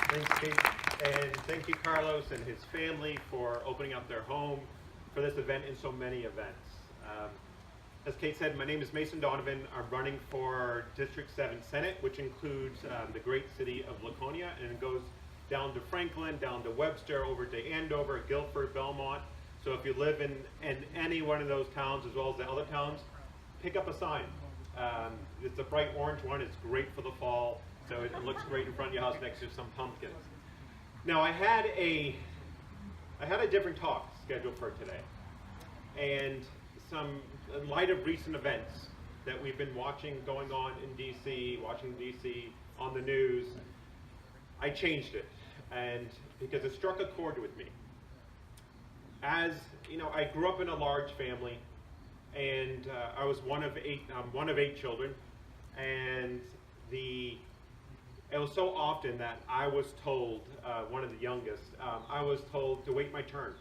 Thanks, Kate. And thank you, Carlos and his family, for opening up their home for this event and so many events. As Kate said, my name is Mason Donovan. I'm running for District 7 Senate, which includes the great city of Laconia, and it goes down to Franklin, down to Webster, over to Andover, Gilford, Belmont. So if you live in any one of those towns, as well as the other towns, pick up a sign. It's a bright orange one. It's great for the fall, so it looks great in front of your house next to some pumpkins. Now, I had a different talk scheduled for today, and in light of recent events that we've been watching going on in D.C., Washington, D.C., on the news, I changed it, and because it struck a chord with me. As you know, I grew up in a large family, and I was one of eight children, and it was so often that I was told, one of the youngest, I was told to wait my turn.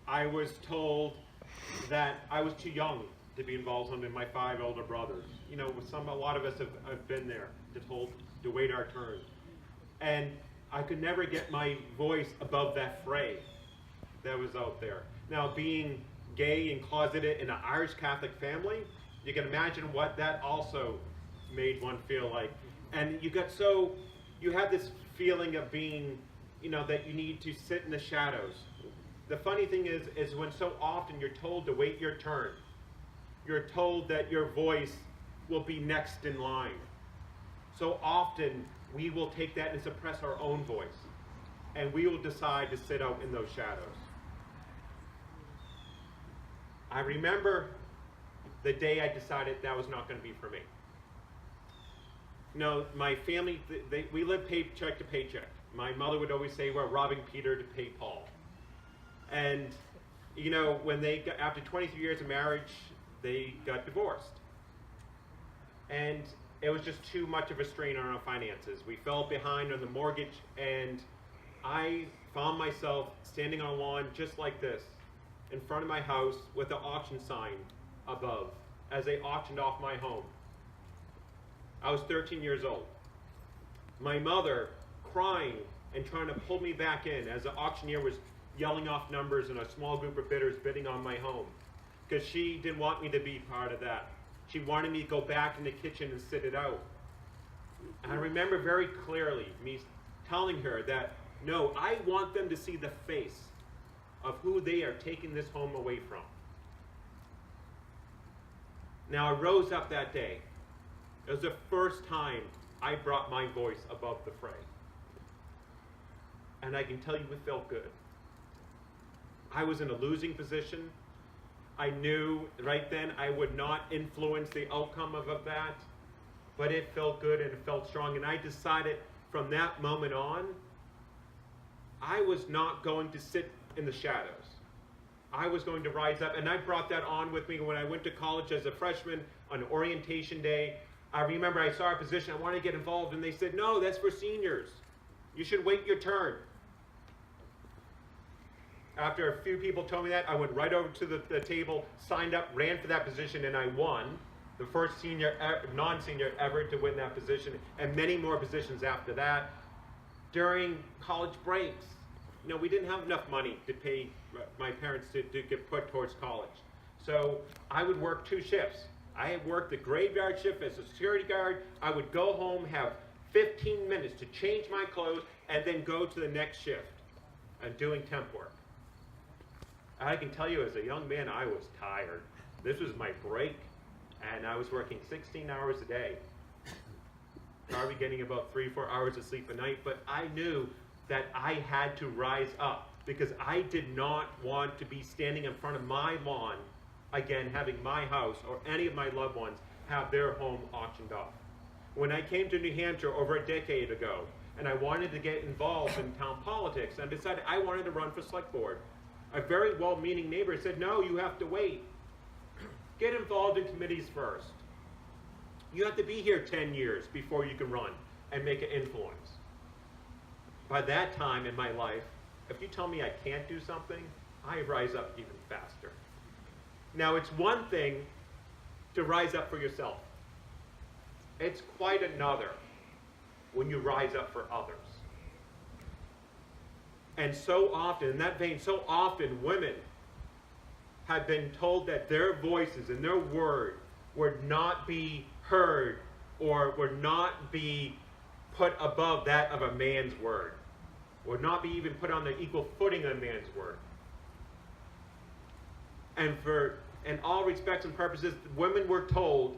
I was told that I was too young to be involved in my 5 older brothers. You know, a lot of us have been there, told to wait our turn. And I could never get my voice above that fray that was out there. Now, being gay and closeted in an Irish Catholic family, you can imagine what that also made one feel like. And you have this feeling of being, that you need to sit in the shadows. The funny thing is when so often you're told to wait your turn, you're told that your voice will be next in line. So often we will take that and suppress our own voice, and we will decide to sit out in those shadows. I remember the day I decided that was not going to be for me. My family, we lived paycheck to paycheck. My mother would always say we're robbing Peter to pay Paul. And, when after 23 years of marriage, they got divorced. And it was just too much of a strain on our finances. We fell behind on the mortgage, and I found myself standing on a lawn just like this, in front of my house with an auction sign above, as they auctioned off my home. I was 13 years old. My mother crying and trying to pull me back in as the auctioneer was yelling off numbers and a small group of bidders bidding on my home, because she didn't want me to be part of that. She wanted me to go back in the kitchen and sit it out. And I remember very clearly me telling her that, no, I want them to see the face of who they are taking this home away from. Now, I rose up that day. It was the first time I brought my voice above the fray. And I can tell you it felt good. I was in a losing position. I knew right then I would not influence the outcome of that, but it felt good and it felt strong. And I decided from that moment on, I was not going to sit in the shadows. I was going to rise up, and I brought that on with me when I went to college as a freshman on orientation day. I remember I saw a position, I wanted to get involved, and they said, no, that's for seniors. You should wait your turn. After a few people told me that, I went right over to the table, signed up, ran for that position, and I won. The first non-senior ever to win that position, and many more positions after that. During college breaks, we didn't have enough money to pay my parents to get put towards college. So I would work 2 shifts. I had worked the graveyard shift as a security guard. I would go home, have 15 minutes to change my clothes, and then go to the next shift and doing temp work. I can tell you as a young man, I was tired. This was my break, and I was working 16 hours a day. Probably getting about 3-4 hours of sleep a night, but I knew that I had to rise up because I did not want to be standing in front of my lawn again, having my house or any of my loved ones have their home auctioned off. When I came to New Hampshire over a decade ago, and I wanted to get involved in town politics, and decided I wanted to run for select board, a very well-meaning neighbor said, no, you have to wait. Get involved in committees first. You have to be here 10 years before you can run and make an influence. By that time in my life, if you tell me I can't do something, I rise up even faster. Now, it's one thing to rise up for yourself. It's quite another when you rise up for others. And so often, in that vein, so often women have been told that their voices and their word would not be heard or would not be put above that of a man's word, would not be even put on the equal footing of a man's word. And in all respects and purposes, women were told,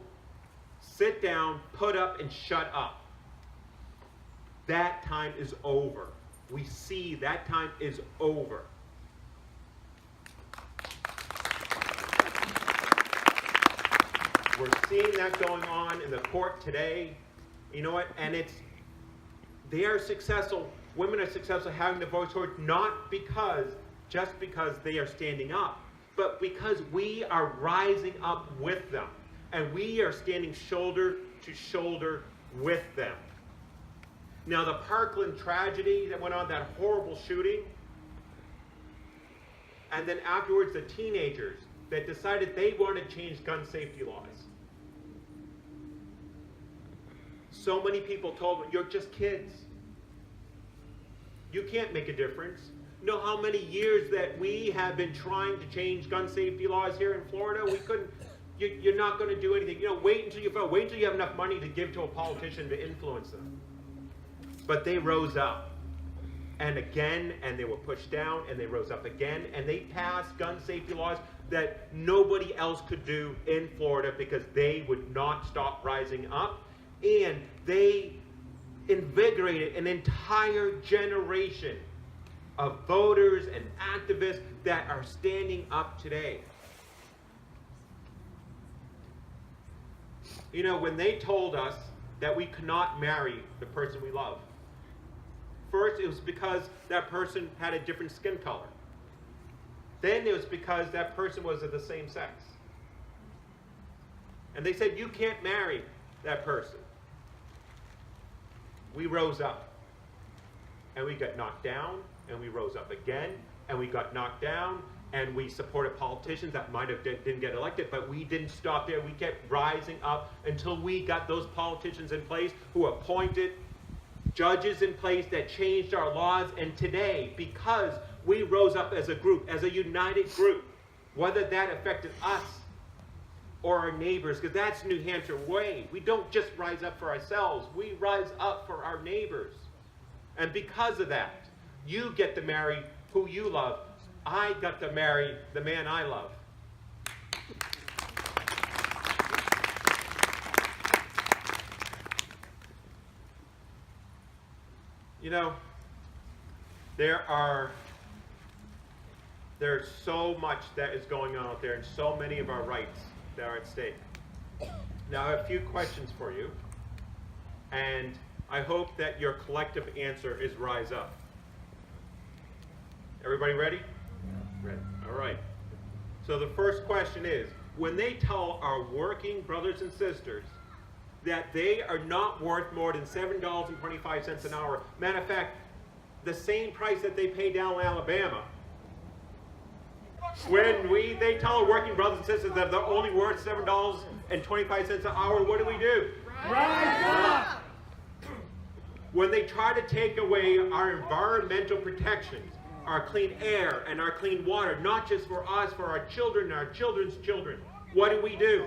sit down, put up, and shut up. That time is over. We see that time is over. We're seeing that going on in the court today. You know what? And they are successful. Women are successful having the voice heard, not just because they are standing up, but because we are rising up with them. And we are standing shoulder to shoulder with them. Now, the Parkland tragedy that went on, that horrible shooting, and then afterwards the teenagers that decided they wanted to change gun safety laws. So many people told me, you're just kids. You can't make a difference. You know how many years that we have been trying to change gun safety laws here in Florida? We couldn't. You're not going to do anything. You know, wait until you vote. Wait until you have enough money to give to a politician to influence them. But they rose up. And again, and they were pushed down, and they rose up again, and they passed gun safety laws that nobody else could do in Florida because they would not stop rising up. And they invigorated an entire generation of voters and activists that are standing up today. You know, when they told us that we could not marry the person we love, first it was because that person had a different skin color. Then it was because that person was of the same sex. And they said, you can't marry that person. We rose up. And we got knocked down, and we rose up again, and we got knocked down, and we supported politicians that might have didn't get elected, but we didn't stop there. We kept rising up until we got those politicians in place who appointed judges in place that changed our laws. And today, because we rose up as a group, as a united group, whether that affected us or our neighbors, because that's New Hampshire way. We don't just rise up for ourselves. We rise up for our neighbors. And because of that, you get to marry who you love. I got to marry the man I love. You know, there's so much that is going on out there, and so many of our rights that are at stake. Now, I have a few questions for you, and I hope that your collective answer is rise up. Everybody ready? Ready. All right. So the first question is, when they tell our working brothers and sisters that they are not worth more than $7.25 an hour, matter of fact, the same price that they pay down in Alabama, when they tell our working brothers and sisters that they're only worth $7.25 an hour, what do? Rise up! When they try to take away our environmental protections, our clean air and our clean water, not just for us, for our children and our children's children, what do?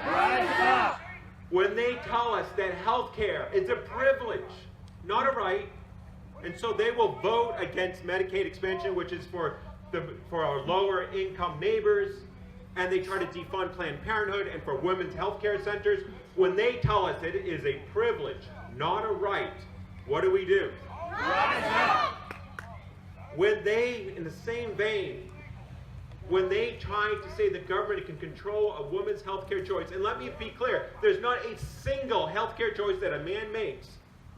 Rise up! When they tell us that health care is a privilege, not a right, and so they will vote against Medicaid expansion, which is for our lower income neighbors, and they try to defund Planned Parenthood and for women's health care centers, when they tell us it is a privilege, not a right, what do? Rise up! When they, in the same vein, when they try to say the government can control a woman's health care choice, and let me be clear, there's not a single health care choice that a man makes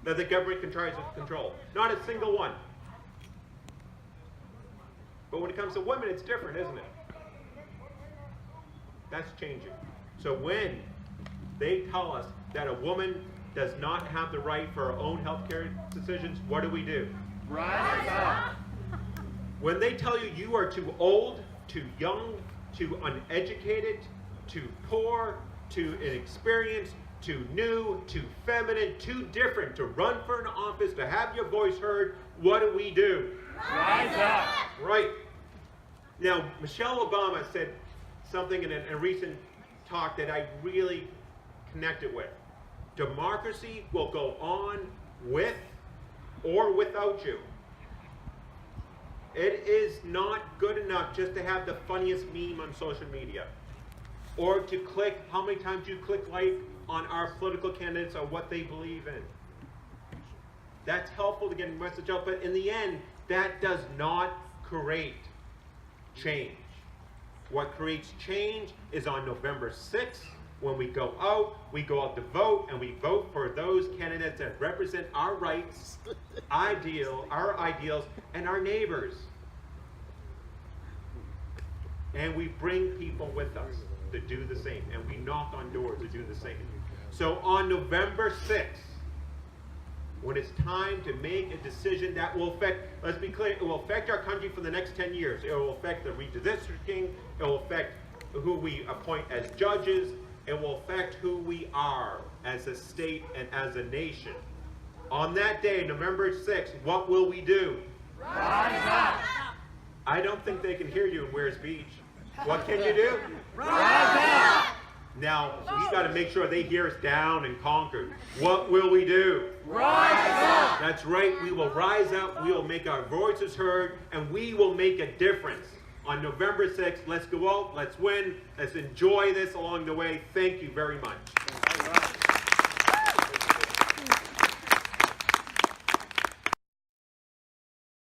that the government can try to control. Not a single one. But when it comes to women, it's different, isn't it? That's changing. So when they tell us that a woman does not have the right for her own health care decisions, what do? Rise up! When they tell you you are too old, too young, too uneducated, too poor, too inexperienced, too new, too feminine, too different to run for an office, to have your voice heard, what do? Rise up. Right. Now, Michelle Obama said something in a recent talk that I really connected with. Democracy will go on with or without you. It is not good enough just to have the funniest meme on social media, or to click, how many times you click like on our political candidates or what they believe in. That's helpful to get a message out, but in the end, that does not create change. What creates change is on November 6th, when we go out to vote, and we vote for those candidates that represent our rights, our ideals, and our neighbors. And we bring people with us to do the same, and we knock on doors to do the same. So on November 6th, when it's time to make a decision that will affect, let's be clear, it will affect our country for the next 10 years. It will affect the redistricting, it will affect who we appoint as judges, it will affect who we are as a state and as a nation. On that day, November 6th, what will we do? Rise up. I don't think they can hear you in Wares Beach. What can you do? Rise up. Now, we've got to make sure they hear us down in Concord. What will we do? Rise up. That's right, we will rise up, we will make our voices heard, and we will make a difference. On November 6th, let's go out, let's win, let's enjoy this along the way. Thank you very much.